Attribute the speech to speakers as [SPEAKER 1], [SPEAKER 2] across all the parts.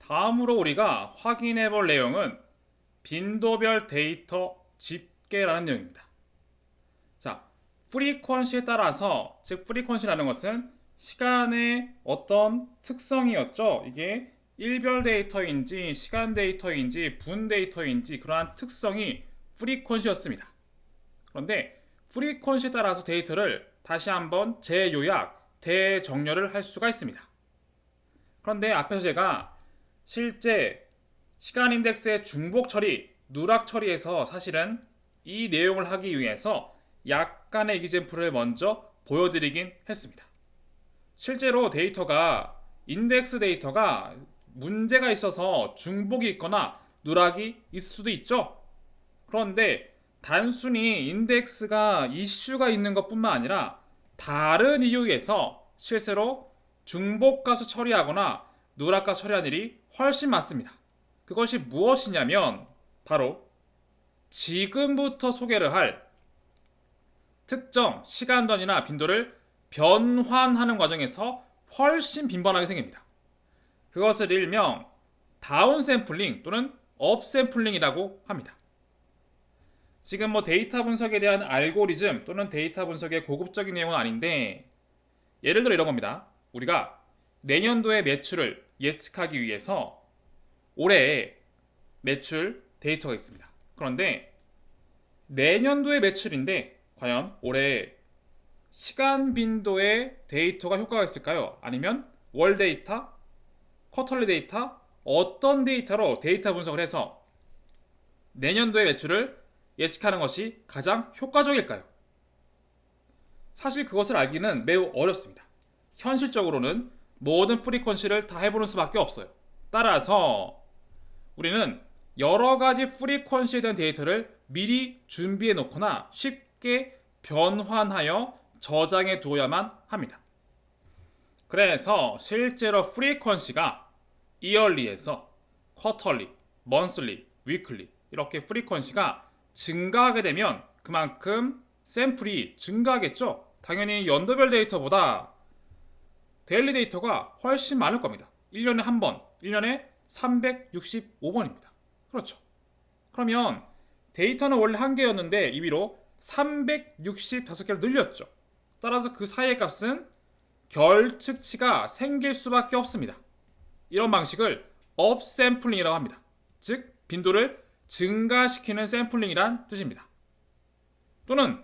[SPEAKER 1] 다음으로 우리가 확인해 볼 내용은 빈도별 데이터 집계라는 내용입니다. 자, 프리퀀시에 따라서, 즉 프리퀀시라는 것은 시간의 어떤 특성이었죠. 이게 일별 데이터인지 시간 데이터인지 분 데이터인지 그러한 특성이 프리퀀시였습니다. 그런데 프리퀀시에 따라서 데이터를 다시 한번 재요약, 대정렬을 할 수가 있습니다. 그런데 앞에서 제가 실제 시간 인덱스의 중복 처리, 누락 처리에서 사실은 이 내용을 하기 위해서 약간의 이기젠플을 먼저 보여드리긴 했습니다. 실제로 데이터가 인덱스 데이터가 문제가 있어서 중복이 있거나 누락이 있을 수도 있죠. 그런데 단순히 인덱스가 이슈가 있는 것뿐만 아니라 다른 이유에서 실제로 중복값을 처리하거나 누락값 처리하는 일이 훨씬 많습니다. 그것이 무엇이냐면 바로 지금부터 소개를 할 특정 시간 단위나 빈도를 변환하는 과정에서 훨씬 빈번하게 생깁니다. 그것을 일명 다운샘플링 또는 업샘플링이라고 합니다. 지금 데이터 분석에 대한 알고리즘 또는 데이터 분석의 고급적인 내용은 아닌데, 예를 들어 이런 겁니다. 우리가 내년도의 매출을 예측하기 위해서 올해의 매출 데이터가 있습니다. 그런데 내년도의 매출인데 과연 올해 시간 빈도의 데이터가 효과가 있을까요? 아니면 월 데이터, 쿼터리 데이터, 어떤 데이터로 데이터 분석을 해서 내년도의 매출을 예측하는 것이 가장 효과적일까요? 사실 그것을 알기는 매우 어렵습니다. 현실적으로는 모든 프리퀀시를 다 해보는 수밖에 없어요. 따라서 우리는 여러 가지 프리퀀시에 대한 데이터를 미리 준비해 놓거나 쉽게 변환하여 저장해 두어야만 합니다. 그래서 실제로 프리퀀시가 이얼리에서 쿼터리, 먼슬리, 위클리 이렇게 프리퀀시가 증가하게 되면 그만큼 샘플이 증가하겠죠. 당연히 연도별 데이터보다 데일리 데이터가 훨씬 많을 겁니다. 1년에 한 번, 1년에 365번입니다. 그렇죠. 그러면 데이터는 원래 한 개였는데 임의로 365개를 늘렸죠. 따라서 그 사이의 값은 결측치가 생길 수밖에 없습니다. 이런 방식을 업샘플링이라고 합니다. 즉 빈도를 증가시키는 샘플링이란 뜻입니다. 또는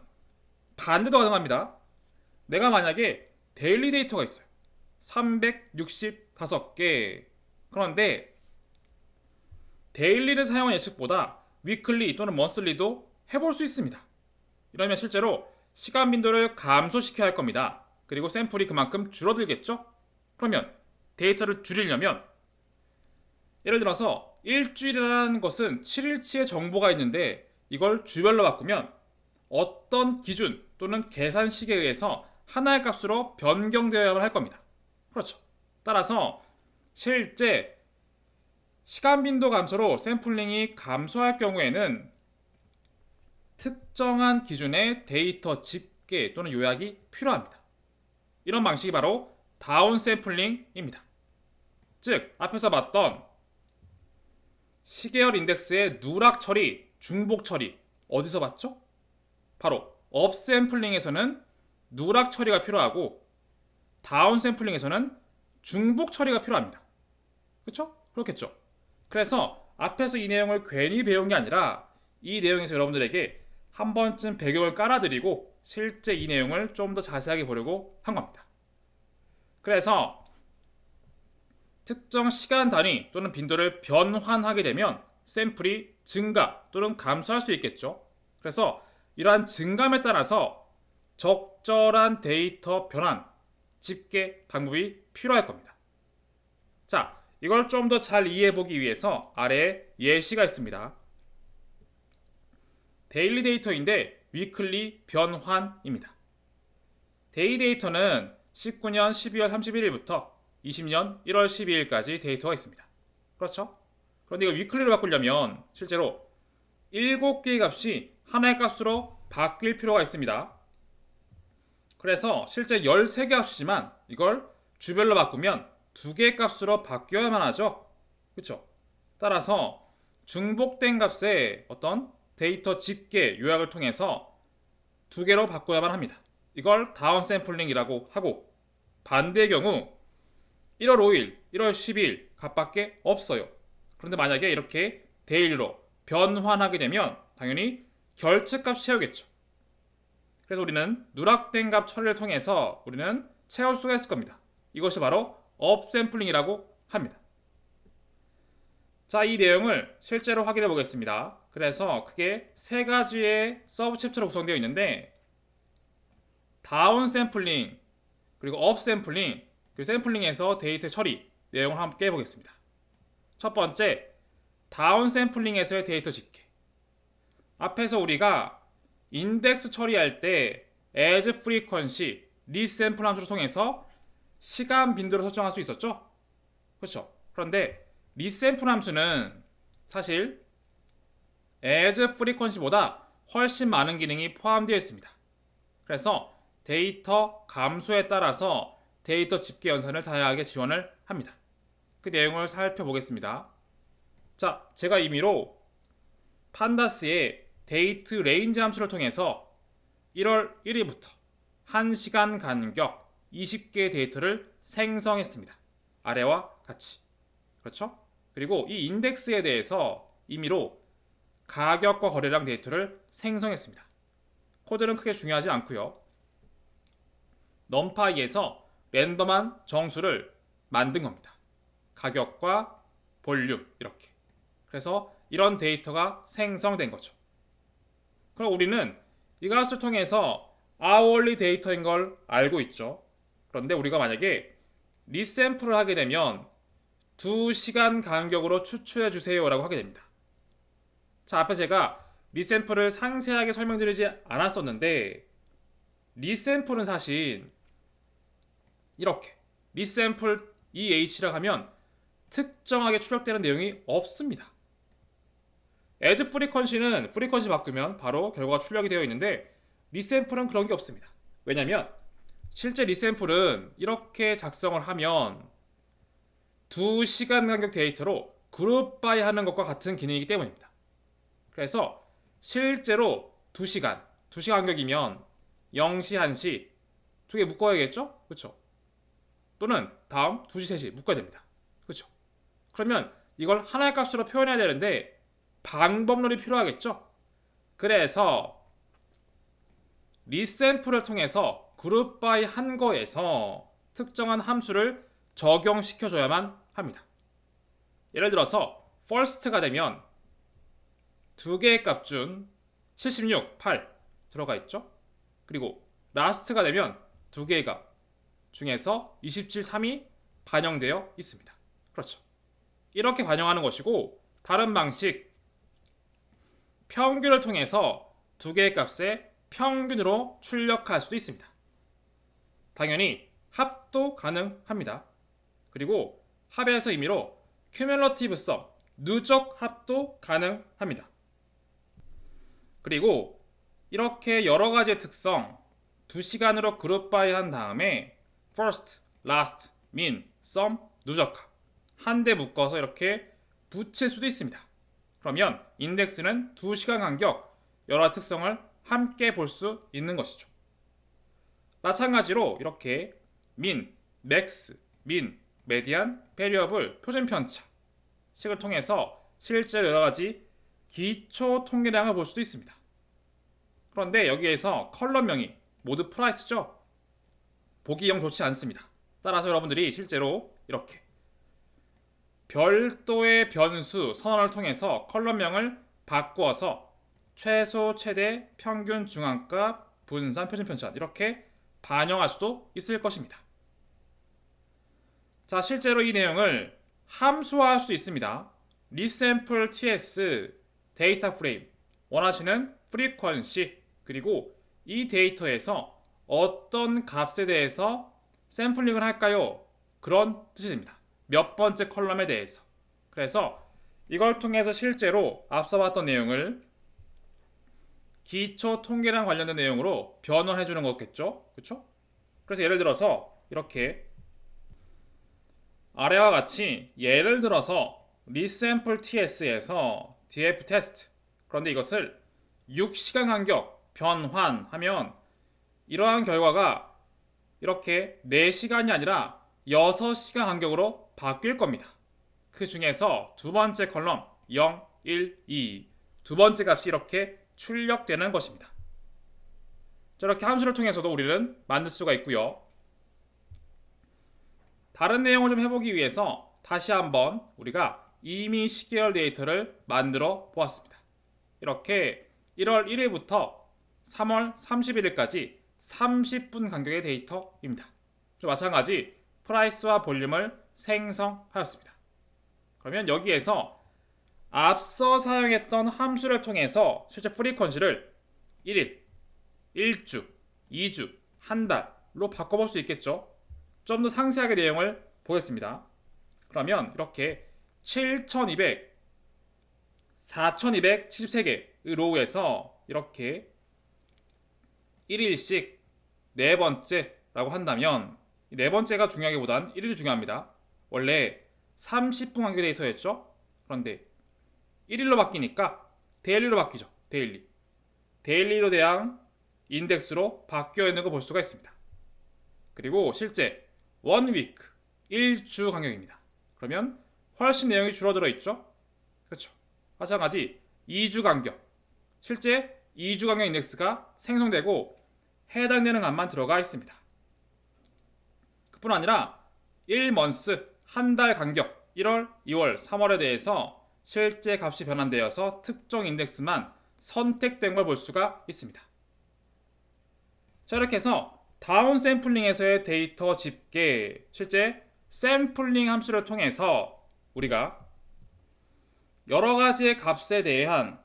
[SPEAKER 1] 반대도 가능합니다. 내가 만약에 데일리 데이터가 있어요. 365개. 그런데 데일리를 사용한 예측보다 위클리 또는 먼슬리도 해볼 수 있습니다. 이러면 실제로 시간 빈도를 감소시켜야 할 겁니다. 그리고 샘플이 그만큼 줄어들겠죠? 그러면 데이터를 줄이려면 예를 들어서 일주일이라는 것은 7일치의 정보가 있는데 이걸 주별로 바꾸면 어떤 기준 또는 계산식에 의해서 하나의 값으로 변경되어야만 할 겁니다. 그렇죠. 따라서 실제 시간 빈도 감소로 샘플링이 감소할 경우에는 특정한 기준의 데이터 집계 또는 요약이 필요합니다. 이런 방식이 바로 다운 샘플링입니다. 즉 앞에서 봤던 시계열 인덱스의 누락 처리, 중복 처리 어디서 봤죠? 바로 업 샘플링에서는 누락 처리가 필요하고 다운 샘플링에서는 중복 처리가 필요합니다. 그렇죠? 그렇겠죠. 그래서 앞에서 이 내용을 괜히 배운 게 아니라 이 내용에서 여러분들에게 한 번쯤 배경을 깔아드리고 실제 이 내용을 좀 더 자세하게 보려고 한 겁니다. 그래서 특정 시간 단위 또는 빈도를 변환하게 되면 샘플이 증가 또는 감소할 수 있겠죠. 그래서 이러한 증감에 따라서 적절한 데이터 변환, 집계 방법이 필요할 겁니다. 자, 이걸 좀 더 잘 이해해보기 위해서 아래에 예시가 있습니다. 데일리 데이터인데 위클리 변환입니다. 데이 데이터는 19년 12월 31일부터 20년 1월 12일까지 데이터가 있습니다. 그렇죠? 그런데 이걸 위클리로 바꾸려면 실제로 7개의 값이 하나의 값으로 바뀔 필요가 있습니다. 그래서 실제 13개 값이지만 이걸 주별로 바꾸면 2개의 값으로 바뀌어야만 하죠. 그쵸? 따라서 중복된 값의 어떤 데이터 집계 요약을 통해서 두 개로 바꿔야만 합니다. 이걸 다운 샘플링이라고 하고, 반대의 경우 1월 5일, 1월 10일 값밖에 없어요. 그런데 만약에 이렇게 데일리로 변환하게 되면 당연히 결측값 채우겠죠. 그래서 우리는 누락된 값 처리를 통해서 우리는 채울 수가 있을 겁니다. 이것이 바로 업샘플링이라고 합니다. 자, 이 내용을 실제로 확인해 보겠습니다. 그래서 크게 세 가지의 서브 챕터로 구성되어 있는데, 다운 샘플링, 그리고 업 샘플링, 그리고 샘플링에서 데이터 처리 내용을 함께 해보겠습니다. 첫 번째, 다운 샘플링에서의 데이터 집계. 앞에서 우리가 인덱스 처리할 때 as frequency, 리샘플 함수를 통해서 시간 빈도를 설정할 수 있었죠? 그렇죠? 그런데 리샘플 함수는 사실 as frequency보다 훨씬 많은 기능이 포함되어 있습니다. 그래서 데이터 감소에 따라서 데이터 집계 연산을 다양하게 지원을 합니다. 그 내용을 살펴보겠습니다. 자, 제가 임의로 판다스의 데이트 레인지 함수를 통해서 1월 1일부터 1시간 간격 20개의 데이터를 생성했습니다. 아래와 같이. 그렇죠? 그리고 이 인덱스에 대해서 임의로 가격과 거래량 데이터를 생성했습니다. 코드는 크게 중요하지 않고요. 넘파이에서 랜덤한 정수를 만든 겁니다. 가격과 볼륨 이렇게. 그래서 이런 데이터가 생성된 거죠. 그럼 우리는 이 값을 통해서 hourly 데이터인 걸 알고 있죠. 그런데 우리가 만약에 리샘플을 하게 되면 2시간 간격으로 추출해 주세요 라고 하게 됩니다. 자, 앞에 제가 리샘플을 상세하게 설명드리지 않았었는데, 리샘플은 사실 이렇게 리샘플 EH라고 하면 특정하게 출력되는 내용이 없습니다. as frequency는 프리퀀시 바꾸면 바로 결과가 출력이 되어 있는데, 리샘플은 그런 게 없습니다. 왜냐면 실제 리샘플은 이렇게 작성을 하면 2시간 간격 데이터로 그룹 바이 하는 것과 같은 기능이기 때문입니다. 그래서 실제로 2시간 간격이면 0시, 1시 두 개 묶어야겠죠? 그렇죠? 또는 다음 2시, 3시 묶어야 됩니다. 그렇죠? 그러면 이걸 하나의 값으로 표현해야 되는데 방법론이 필요하겠죠? 그래서 리샘플을 통해서 그룹 바이 한 거에서 특정한 함수를 적용시켜줘야만 합니다. 예를 들어서 first가 되면 두 개의 값 중 76, 8 들어가 있죠? 그리고 last가 되면 두 개의 값 중에서 27, 3이 반영되어 있습니다. 그렇죠. 이렇게 반영하는 것이고, 다른 방식 평균을 통해서 두 개의 값의 평균으로 출력할 수도 있습니다. 당연히 합도 가능합니다. 그리고 합에서 임의로 cumulative sum, 누적 합도 가능합니다. 그리고 이렇게 여러 가지의 특성 2시간으로 그룹 바이 한 다음에 first, last, min, sum, 누적합 한 대 묶어서 이렇게 붙일 수도 있습니다. 그러면 인덱스는 2시간 간격 여러 특성을 함께 볼 수 있는 것이죠. 마찬가지로 이렇게 min, max, min, median, variable, 표준 편차 식을 통해서 실제로 여러 가지 기초 통계량을 볼 수도 있습니다. 그런데 여기에서 컬럼명이 모두 프라이스죠? 보기 영 좋지 않습니다. 따라서 여러분들이 실제로 이렇게 별도의 변수 선언을 통해서 컬럼명을 바꾸어서 최소, 최대, 평균, 중앙값, 분산, 표준 편차 이렇게 반영할 수도 있을 것입니다. 자, 실제로 이 내용을 함수화할 수도 있습니다. resample ts 데이터 프레임, 원하시는 frequency, 그리고 이 데이터에서 어떤 값에 대해서 샘플링을 할까요? 그런 뜻이 됩니다. 몇 번째 컬럼에 대해서. 그래서 이걸 통해서 실제로 앞서 봤던 내용을 기초 통계랑 관련된 내용으로 변환해 주는 거겠죠? 그렇죠? 그래서 예를 들어서 이렇게 아래와 같이 예를 들어서 리샘플 ts에서 df 테스트, 그런데 이것을 6시간 간격 변환하면 이러한 결과가 이렇게 4시간이 아니라 6시간 간격으로 바뀔 겁니다. 그 중에서 두 번째 컬럼 0, 1, 2 두 번째 값이 이렇게 출력되는 것입니다. 저렇게 함수를 통해서도 우리는 만들 수가 있고요. 다른 내용을 좀 해보기 위해서 다시 한번 우리가 이미 시계열 데이터를 만들어 보았습니다. 이렇게 1월 1일부터 3월 31일까지 30분 간격의 데이터입니다. 마찬가지 프라이스와 볼륨을 생성하였습니다. 그러면 여기에서 앞서 사용했던 함수를 통해서 실제 프리퀀시를 1일, 1주, 2주, 한 달로 바꿔볼 수 있겠죠. 좀 더 상세하게 내용을 보겠습니다. 그러면 이렇게 4273개의 로우에서 이렇게 1일씩 네 번째라고 한다면 네 번째가 중요하기보단 1일이 중요합니다. 원래 30분 간격 데이터였죠. 그런데 1일로 바뀌니까 데일리로 바뀌죠. 데일리로 대한 인덱스로 바뀌어 있는 거 볼 수가 있습니다. 그리고 실제 1위크 1주 간격입니다. 그러면 훨씬 내용이 줄어들어 있죠. 그렇죠. 마찬가지 2주 간격, 실제 2주 간격 인덱스가 생성되고 해당되는 값만 들어가 있습니다. 그뿐 아니라 1먼스 한 달 간격 1월, 2월, 3월에 대해서 실제 값이 변환되어서 특정 인덱스만 선택된 걸 볼 수가 있습니다. 자, 이렇게 해서 다운 샘플링에서의 데이터 집계, 실제 샘플링 함수를 통해서 우리가 여러 가지의 값에 대한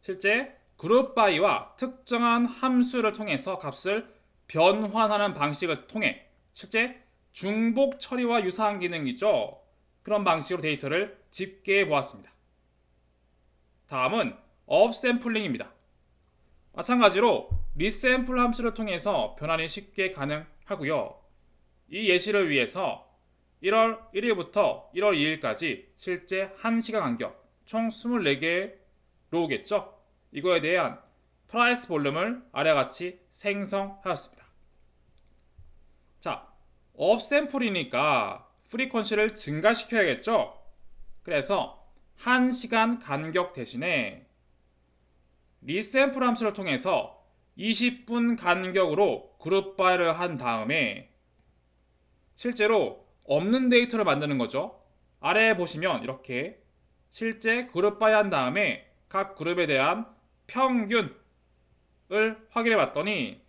[SPEAKER 1] 실제 그룹 바이와 특정한 함수를 통해서 값을 변환하는 방식을 통해 실제 중복 처리와 유사한 기능이죠. 그런 방식으로 데이터를 집계해 보았습니다. 다음은 업샘플링입니다. 마찬가지로 리샘플 함수를 통해서 변환이 쉽게 가능하고요. 이 예시를 위해서 1월 1일부터 1월 2일까지 실제 1시간 간격 총 24개의 로우겠죠. 이거에 대한 프라이스 볼륨을 아래와 같이 생성하였습니다. 자, 업샘플이니까 프리퀀시를 증가시켜야겠죠. 그래서 1시간 간격 대신에 리샘플 함수를 통해서 20분 간격으로 그룹 바이를 한 다음에 실제로 없는 데이터를 만드는 거죠. 아래에 보시면 이렇게 실제 그룹 바이 한 다음에 각 그룹에 대한 평균을 확인해 봤더니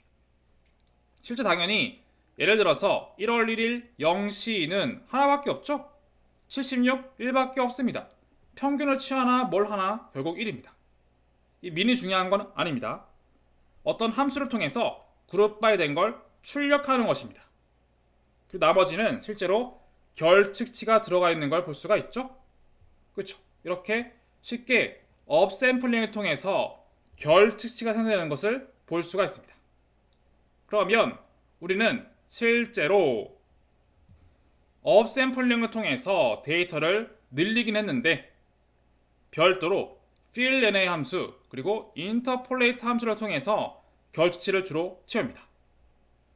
[SPEAKER 1] 실제 당연히 예를 들어서 1월 1일 0시는 하나밖에 없죠. 76, 1밖에 없습니다. 평균을 취하나 뭘 하나 결국 1입니다. 이 민이 중요한 건 아닙니다. 어떤 함수를 통해서 그룹 바이 된 걸 출력하는 것입니다. 그리고 나머지는 실제로 결측치가 들어가 있는 걸 볼 수가 있죠. 그렇죠. 이렇게 쉽게 업샘플링을 통해서 결측치가 생성되는 것을 볼 수가 있습니다. 그러면 우리는 실제로 업샘플링을 통해서 데이터를 늘리긴 했는데 별도로 fillNA 함수 그리고 interpolate 함수를 통해서 결측치를 주로 채웁니다.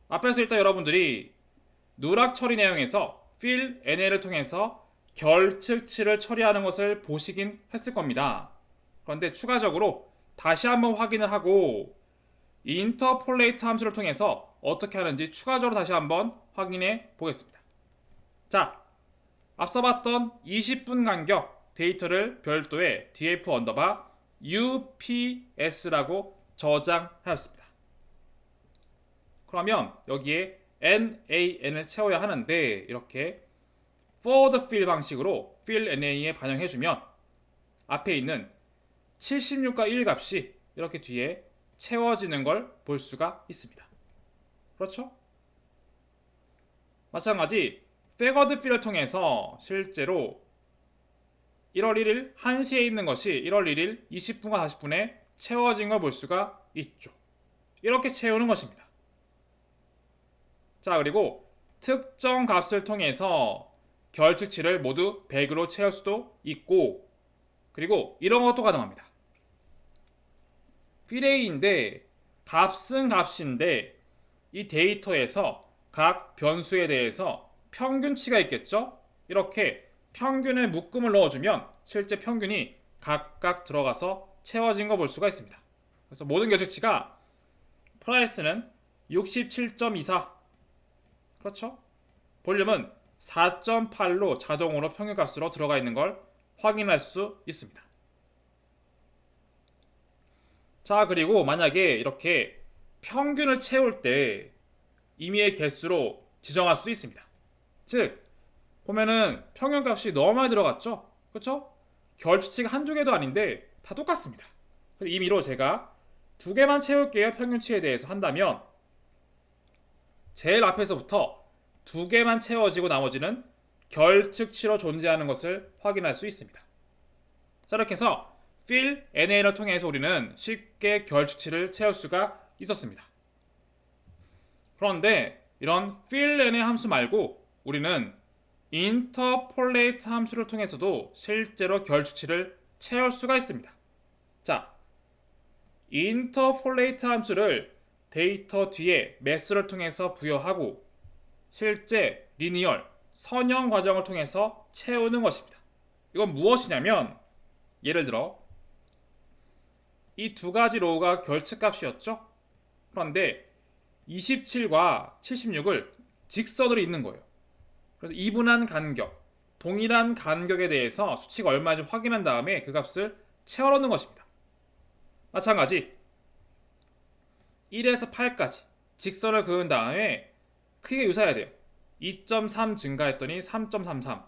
[SPEAKER 1] 앞에서 일단 여러분들이 누락 처리 내용에서 fillNA를 통해서 결측치를 처리하는 것을 보시긴 했을 겁니다. 그런데 추가적으로 다시 한번 확인을 하고 interpolate 함수를 통해서 어떻게 하는지 추가적으로 다시 한번 확인해 보겠습니다. 자, 앞서 봤던 20분 간격 데이터를 별도의 df 언더바 ups라고 저장하였습니다. 그러면 여기에 nan을 채워야 하는데 이렇게 for the fill 방식으로 fill na에 반영해주면 앞에 있는 76과 1 값이 이렇게 뒤에 채워지는 걸 볼 수가 있습니다. 그렇죠? 마찬가지 figured fill을 통해서 실제로 1월 1일 1시에 있는 것이 1월 1일 20분과 40분에 채워진 걸 볼 수가 있죠. 이렇게 채우는 것입니다. 자, 그리고 특정 값을 통해서 결측치를 모두 100으로 채울 수도 있고, 그리고 이런 것도 가능합니다. 필레이인데 값은 값인데 이 데이터에서 각 변수에 대해서 평균치가 있겠죠? 이렇게 평균의 묶음을 넣어주면 실제 평균이 각각 들어가서 채워진 거 볼 수가 있습니다. 그래서 모든 결측치가 프라이스는 67.24, 그렇죠? 볼륨은 4.8로 자동으로 평균값으로 들어가 있는 걸 확인할 수 있습니다. 자, 그리고 만약에 이렇게 평균을 채울 때 임의의 개수로 지정할 수도 있습니다. 즉, 보면은 평균값이 너무 많이 들어갔죠? 그렇죠? 결주치가 한두 개도 아닌데 다 똑같습니다. 임의로 제가 두 개만 채울게요. 평균치에 대해서 한다면 제일 앞에서부터 두 개만 채워지고 나머지는 결측치로 존재하는 것을 확인할 수 있습니다. 자, 이렇게 해서 fill NA를 통해서 우리는 쉽게 결측치를 채울 수가 있었습니다. 그런데 이런 fill NA 함수 말고 우리는 interpolate 함수를 통해서도 실제로 결측치를 채울 수가 있습니다. 자, interpolate 함수를 데이터 뒤에 매스를 통해서 부여하고 실제 리니얼 선형 과정을 통해서 채우는 것입니다. 이건 무엇이냐면 예를 들어 이 두 가지 로우가 결측값이었죠? 그런데 27과 76을 직선으로 잇는 거예요. 그래서 이분한 간격, 동일한 간격에 대해서 수치가 얼마인지 확인한 다음에 그 값을 채워 넣는 것입니다. 마찬가지 1에서 8까지 직선을 그은 다음에 크게 유사해야 돼요. 2.3 증가했더니 3.33,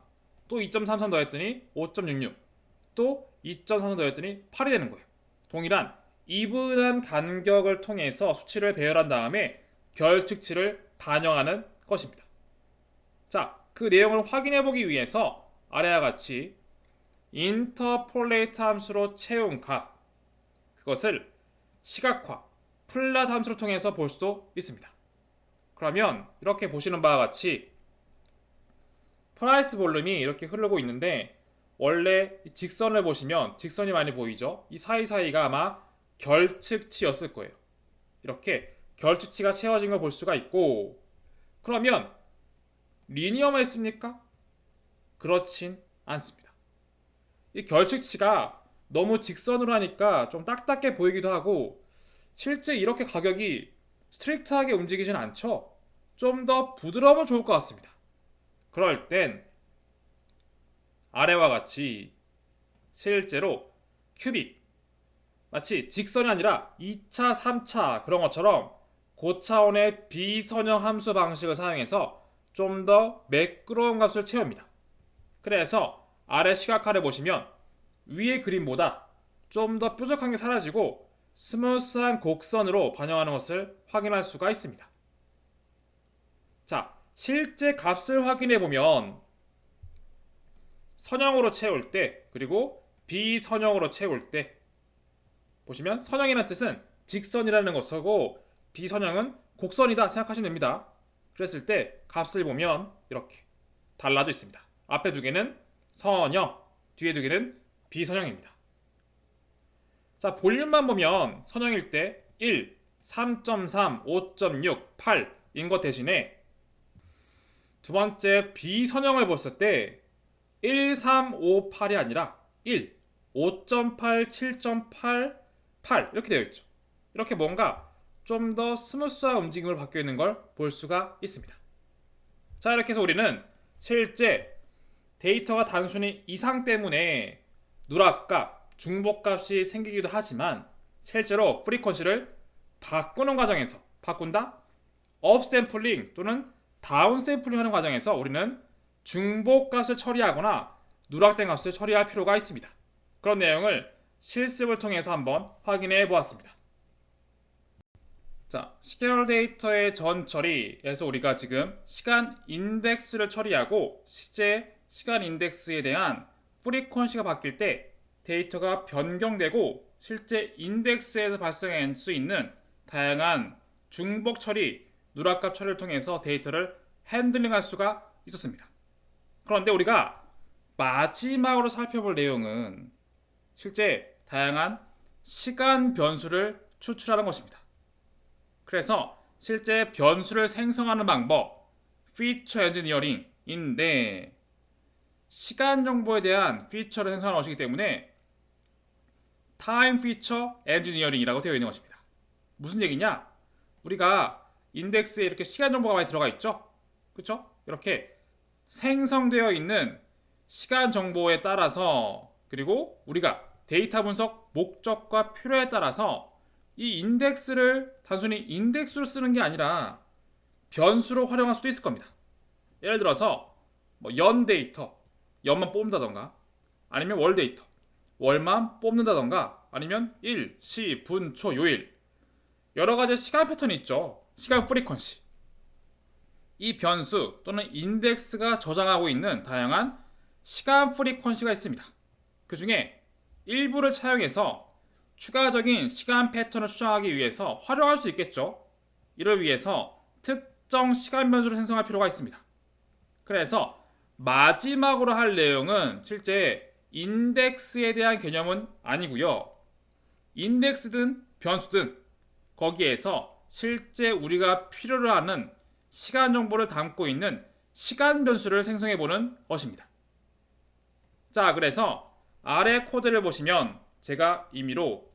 [SPEAKER 1] 또 2.33 더했더니 5.66, 또 2.33 더했더니 8이 되는 거예요. 동일한 이분한 간격을 통해서 수치를 배열한 다음에 결측치를 반영하는 것입니다. 자, 그 내용을 확인해 보기 위해서 아래와 같이 interpolate 함수로 채운 값, 그것을 시각화, 플랫 함수를 통해서 볼 수도 있습니다. 그러면 이렇게 보시는 바와 같이 프라이스 볼륨이 이렇게 흐르고 있는데 원래 직선을 보시면 직선이 많이 보이죠? 이 사이사이가 아마 결측치였을 거예요. 이렇게 결측치가 채워진 걸 볼 수가 있고, 그러면 리니어만 있습니까? 그렇진 않습니다. 이 결측치가 너무 직선으로 하니까 좀 딱딱해 보이기도 하고 실제 이렇게 가격이 스트릭트하게 움직이진 않죠. 좀 더 부드러우면 좋을 것 같습니다. 그럴 땐 아래와 같이 실제로 큐빅, 마치 직선이 아니라 2차, 3차 그런 것처럼 고차원의 비선형 함수 방식을 사용해서 좀 더 매끄러운 값을 채웁니다. 그래서 아래 시각화를 보시면 위의 그림보다 좀 더 뾰족한 게 사라지고 스무스한 곡선으로 반영하는 것을 확인할 수가 있습니다. 자, 실제 값을 확인해 보면 선형으로 채울 때 그리고 비선형으로 채울 때 보시면 선형이라는 뜻은 직선이라는 것이고 비선형은 곡선이다 생각하시면 됩니다. 그랬을 때 값을 보면 이렇게 달라져 있습니다. 앞에 두 개는 선형, 뒤에 두 개는 비선형입니다. 자, 볼륨만 보면 선형일 때 1, 3.3, 5.6, 8인 것 대신에 두 번째 비선형을 봤을 때 1, 3, 5, 8이 아니라 1, 5.8, 7.8, 8 이렇게 되어 있죠. 이렇게 뭔가 좀 더 스무스한 움직임을 바뀌어 있는 걸 볼 수가 있습니다. 자, 이렇게 해서 우리는 실제 데이터가 단순히 이상 때문에 누락값, 중복값이 생기기도 하지만 실제로 프리퀀시를 바꾸는 과정에서 바꾼다? 업샘플링 또는 다운샘플링 하는 과정에서 우리는 중복값을 처리하거나 누락된 값을 처리할 필요가 있습니다. 그런 내용을 실습을 통해서 한번 확인해 보았습니다. 자, 시계열 데이터의 전 처리에서 우리가 지금 시간 인덱스를 처리하고 실제 시간 인덱스에 대한 프리퀀시가 바뀔 때 데이터가 변경되고 실제 인덱스에서 발생할 수 있는 다양한 중복 처리, 누락값 처리를 통해서 데이터를 핸들링할 수가 있었습니다. 그런데 우리가 마지막으로 살펴볼 내용은 실제 다양한 시간 변수를 추출하는 것입니다. 그래서 실제 변수를 생성하는 방법, 피처 엔지니어링인데 시간 정보에 대한 피처를 생성하는 것이기 때문에 타임 피처 엔지니어링이라고 되어 있는 것입니다. 무슨 얘기냐? 우리가 인덱스에 이렇게 시간 정보가 많이 들어가 있죠? 그렇죠? 이렇게 생성되어 있는 시간 정보에 따라서 그리고 우리가 데이터 분석 목적과 필요에 따라서 이 인덱스를 단순히 인덱스로 쓰는 게 아니라 변수로 활용할 수도 있을 겁니다. 예를 들어서 연 데이터, 연만 뽑는다던가 아니면 월 데이터, 월만 뽑는다던가 아니면 일, 시, 분, 초, 요일 여러 가지 시간 패턴이 있죠. 시간 프리퀀시. 이 변수 또는 인덱스가 저장하고 있는 다양한 시간 프리퀀시가 있습니다. 그 중에 일부를 차용해서 추가적인 시간 패턴을 추정하기 위해서 활용할 수 있겠죠. 이를 위해서 특정 시간 변수를 생성할 필요가 있습니다. 그래서 마지막으로 할 내용은 실제 인덱스에 대한 개념은 아니고요. 인덱스든 변수든 거기에서 실제 우리가 필요로 하는 시간 정보를 담고 있는 시간 변수를 생성해보는 것입니다. 자, 그래서 아래 코드를 보시면 제가 임의로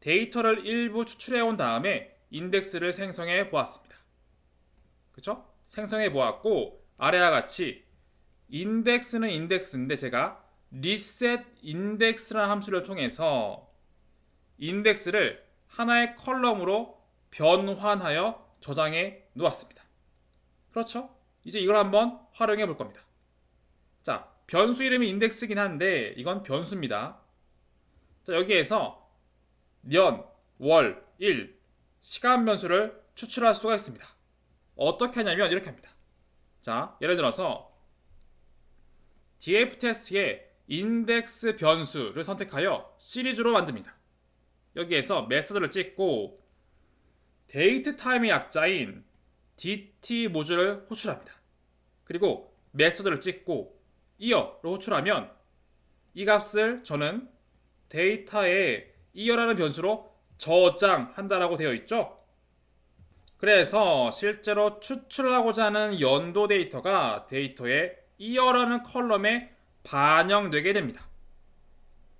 [SPEAKER 1] 데이터를 일부 추출해 온 다음에 인덱스를 생성해 보았습니다. 그쵸? 생성해 보았고 아래와 같이 인덱스는 인덱스인데 제가 reset index라는 함수를 통해서 인덱스를 하나의 컬럼으로 변환하여 저장해 놓았습니다. 그렇죠? 이제 이걸 한번 활용해 볼 겁니다. 자, 변수 이름이 인덱스긴 한데 이건 변수입니다. 자, 여기에서 년, 월, 일 시간 변수를 추출할 수가 있습니다. 어떻게 하냐면 이렇게 합니다. 자, 예를 들어서 dftest의 인덱스 변수를 선택하여 시리즈로 만듭니다. 여기에서 메소드를 찍고 데이트 타임의 약자인 dt 모듈을 호출합니다. 그리고 메소드를 찍고 year로 호출하면 이 값을 저는 데이터에 year라는 변수로 저장한다라고 되어 있죠. 그래서 실제로 추출하고자 하는 연도 데이터가 데이터에 year라는 컬럼에 반영되게 됩니다.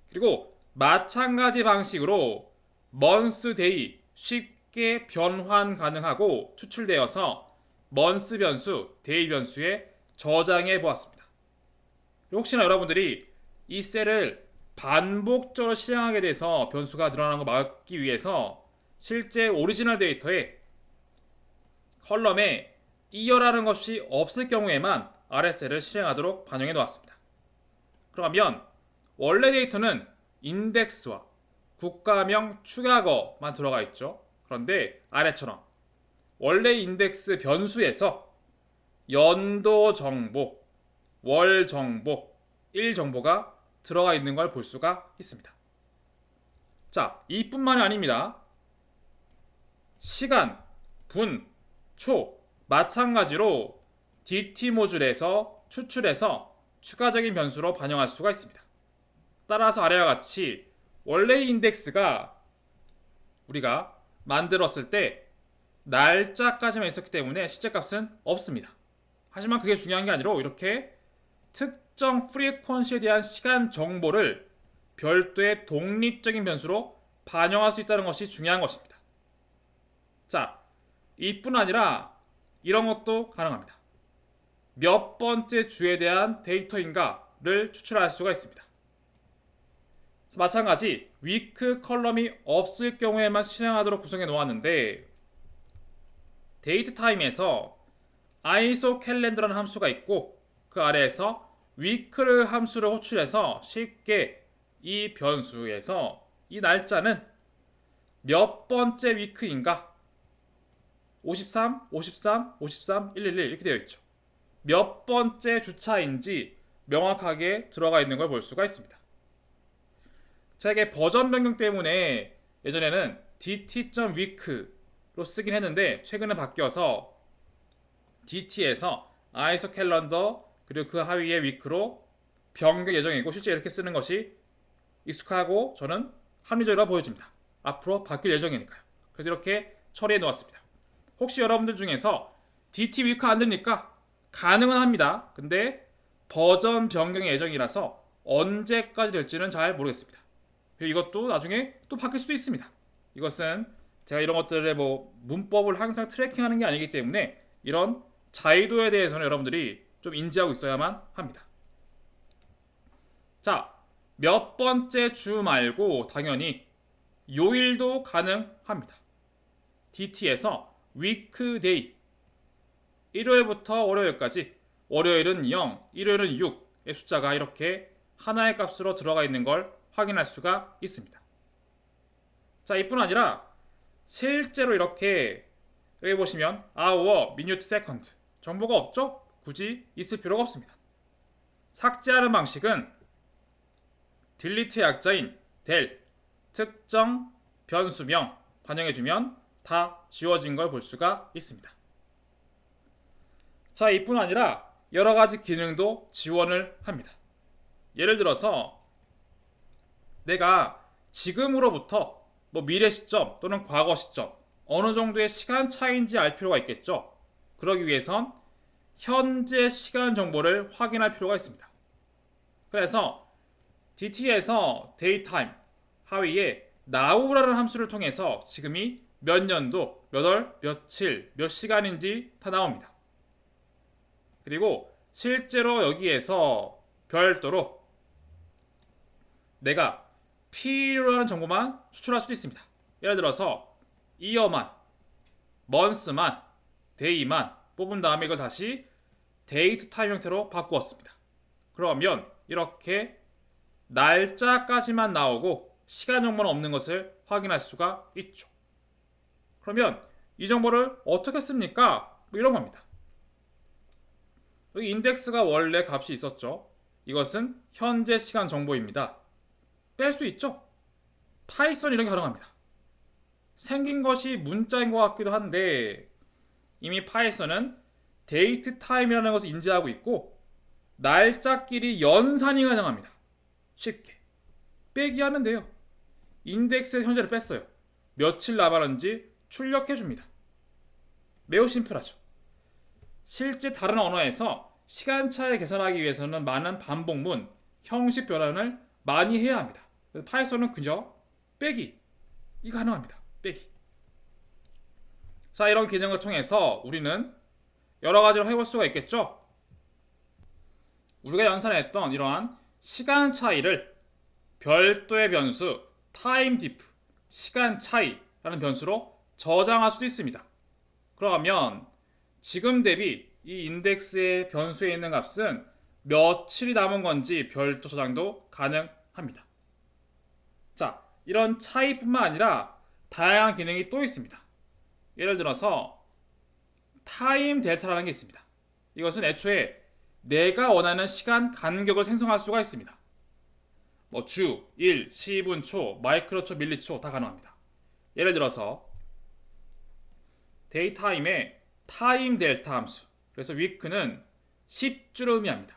[SPEAKER 1] 그리고 마찬가지 방식으로 month, day 쉽게 변환 가능하고 추출되어서 month 변수, day 변수에 저장해 보았습니다. 혹시나 여러분들이 이 셀을 반복적으로 실행하게 돼서 변수가 늘어나는 걸 막기 위해서 실제 오리지널 데이터에 컬럼에 year라는 것이 없을 경우에만 아래 셀을 실행하도록 반영해 놓았습니다. 그러면 원래 데이터는 인덱스와 국가명 추가거만 들어가 있죠. 그런데 아래처럼 원래 인덱스 변수에서 연도 정보, 월 정보, 일 정보가 들어가 있는 걸 볼 수가 있습니다. 자, 이뿐만이 아닙니다. 시간, 분, 초 마찬가지로 dt 모듈에서 추출해서 추가적인 변수로 반영할 수가 있습니다. 따라서 아래와 같이 원래 인덱스가 우리가 만들었을 때 날짜까지만 있었기 때문에 실제 값은 없습니다. 하지만 그게 중요한 게 아니라 이렇게 특정 프리퀀시에 대한 시간 정보를 별도의 독립적인 변수로 반영할 수 있다는 것이 중요한 것입니다. 자, 이뿐 아니라 이런 것도 가능합니다. 몇 번째 주에 대한 데이터인가를 추출할 수가 있습니다. 마찬가지 위크 컬럼이 없을 경우에만 실행하도록 구성해 놓았는데 데이트 타임에서 iso 캘린더라는 함수가 있고 그 아래에서 위크를 함수를 호출해서 쉽게 이 변수에서 이 날짜는 몇 번째 위크인가 53, 53, 53, 111 이렇게 되어 있죠. 몇 번째 주차인지 명확하게 들어가 있는 걸 볼 수가 있습니다. 자, 이게 버전 변경 때문에 예전에는 dt.week로 쓰긴 했는데 최근에 바뀌어서 dt에서 아이소 캘런더 그리고 그 하위에 위크로 변경 예정이고 실제 이렇게 쓰는 것이 익숙하고 저는 합리적이라고 보여집니다. 앞으로 바뀔 예정이니까요. 그래서 이렇게 처리해 놓았습니다. 혹시 여러분들 중에서 DT 위크 안 됩니까? 가능은 합니다. 근데 버전 변경 예정이라서 언제까지 될지는 잘 모르겠습니다. 그리고 이것도 나중에 또 바뀔 수도 있습니다. 이것은 제가 이런 것들의 문법을 항상 트래킹하는 게 아니기 때문에 이런 자유도에 대해서는 여러분들이 좀 인지하고 있어야만 합니다. 자, 몇 번째 주 말고 당연히 요일도 가능합니다. DT에서 weekday 일요일부터 월요일까지 월요일은 0, 일요일은 6의 숫자가 이렇게 하나의 값으로 들어가 있는 걸 확인할 수가 있습니다. 자, 이뿐 아니라 실제로 이렇게 여기 보시면 hour, minute, second 정보가 없죠? 굳이 있을 필요가 없습니다. 삭제하는 방식은 delete의 약자인 del 특정 변수명 반영해주면 다 지워진 걸 볼 수가 있습니다. 자, 이뿐 아니라 여러 가지 기능도 지원을 합니다. 예를 들어서 내가 지금으로부터 미래 시점 또는 과거 시점 어느 정도의 시간 차이인지 알 필요가 있겠죠. 그러기 위해선 현재 시간 정보를 확인할 필요가 있습니다. 그래서 DT에서 daytime 하위에 now라는 함수를 통해서 지금이 몇 년도, 몇 월, 며칠, 몇 시간인지 다 나옵니다. 그리고 실제로 여기에서 별도로 내가 필요로 하는 정보만 추출할 수도 있습니다. 예를 들어서 year만, month만, day만 뽑은 다음에 이걸 다시 date time 형태로 바꾸었습니다. 그러면 이렇게 날짜까지만 나오고 시간 정보는 없는 것을 확인할 수가 있죠. 그러면 이 정보를 어떻게 씁니까? 이런 겁니다. 여기 인덱스가 원래 값이 있었죠. 이것은 현재 시간 정보입니다. 뺄 수 있죠. 파이썬 이런 게 가능합니다. 생긴 것이 문자인 것 같기도 한데 이미 파이썬은 데이트 타임이라는 것을 인지하고 있고 날짜끼리 연산이 가능합니다. 쉽게 빼기 하면 돼요. 인덱스의 현재를 뺐어요. 며칠 남았는지 출력해 줍니다. 매우 심플하죠. 실제 다른 언어에서 시간차를 계산하기 위해서는 많은 반복문, 형식 변환을 많이 해야 합니다. 그래서 파이썬은 그저 빼기 이 가능합니다. 빼기. 자, 이런 기능을 통해서 우리는 여러 가지로 해볼 수가 있겠죠. 우리가 연산했던 이러한 시간 차이를 별도의 변수 time diff 시간 차이라는 변수로 저장할 수도 있습니다. 그러면 지금 대비 이 인덱스의 변수에 있는 값은 며칠이 남은 건지 별도 저장도 가능합니다. 자, 이런 차이뿐만 아니라 다양한 기능이 또 있습니다. 예를 들어서 타임 델타라는 게 있습니다. 이것은 애초에 내가 원하는 시간 간격을 생성할 수가 있습니다. 주, 일, 10분 초, 마이크로초, 밀리초 다 가능합니다. 예를 들어서 데이타임의 타임 델타 함수, 그래서 위크는 10주를 의미합니다.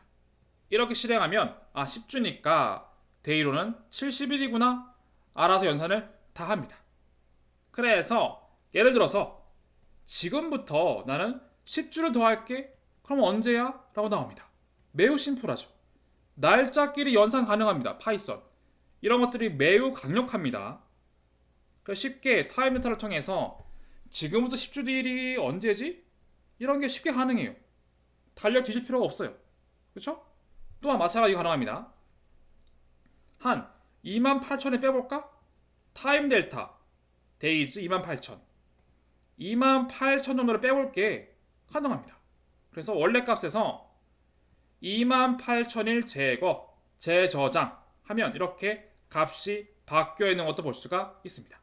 [SPEAKER 1] 이렇게 실행하면 10주니까 데이로는 70일이구나 알아서 연산을 다 합니다. 그래서 예를 들어서 지금부터 나는 10주를 더 할게. 그럼 언제야? 라고 나옵니다. 매우 심플하죠. 날짜끼리 연산 가능합니다. 파이썬. 이런 것들이 매우 강력합니다. 그래서 쉽게 타임 델타를 통해서 지금부터 10주 뒤일이 언제지? 이런 게 쉽게 가능해요. 달력 뒤질 필요가 없어요. 그렇죠? 또한 마찬가지로 가능합니다. 한 28,000에 빼볼까? 타임 델타 데이즈 28,000 28,000 정도를 빼볼게. 가능합니다. 그래서 원래 값에서 28,000일 제거, 재저장 하면 이렇게 값이 바뀌어 있는 것도 볼 수가 있습니다.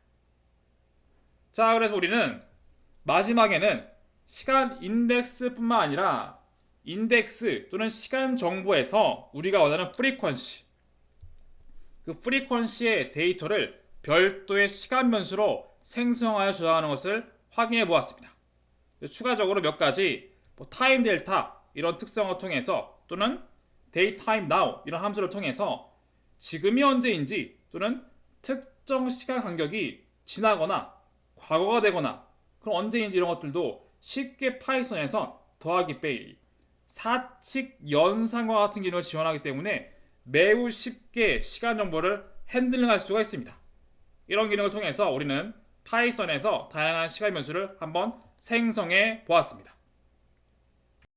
[SPEAKER 1] 자, 그래서 우리는 마지막에는 시간 인덱스뿐만 아니라 인덱스 또는 시간 정보에서 우리가 원하는 프리퀀시, 그 프리퀀시의 데이터를 별도의 시간 변수로 생성하여 저장하는 것을 확인해 보았습니다. 추가적으로 몇 가지 타임 델타 이런 특성을 통해서 또는 daytime now 이런 함수를 통해서 지금이 언제인지 또는 특정 시간 간격이 지나거나 과거가 되거나 그럼 언제인지 이런 것들도 쉽게 파이썬에서 더하기 빼기, 사칙 연산과 같은 기능을 지원하기 때문에 매우 쉽게 시간 정보를 핸들링할 수가 있습니다. 이런 기능을 통해서 우리는 파이썬에서 다양한 시간 변수를 한번 생성해 보았습니다.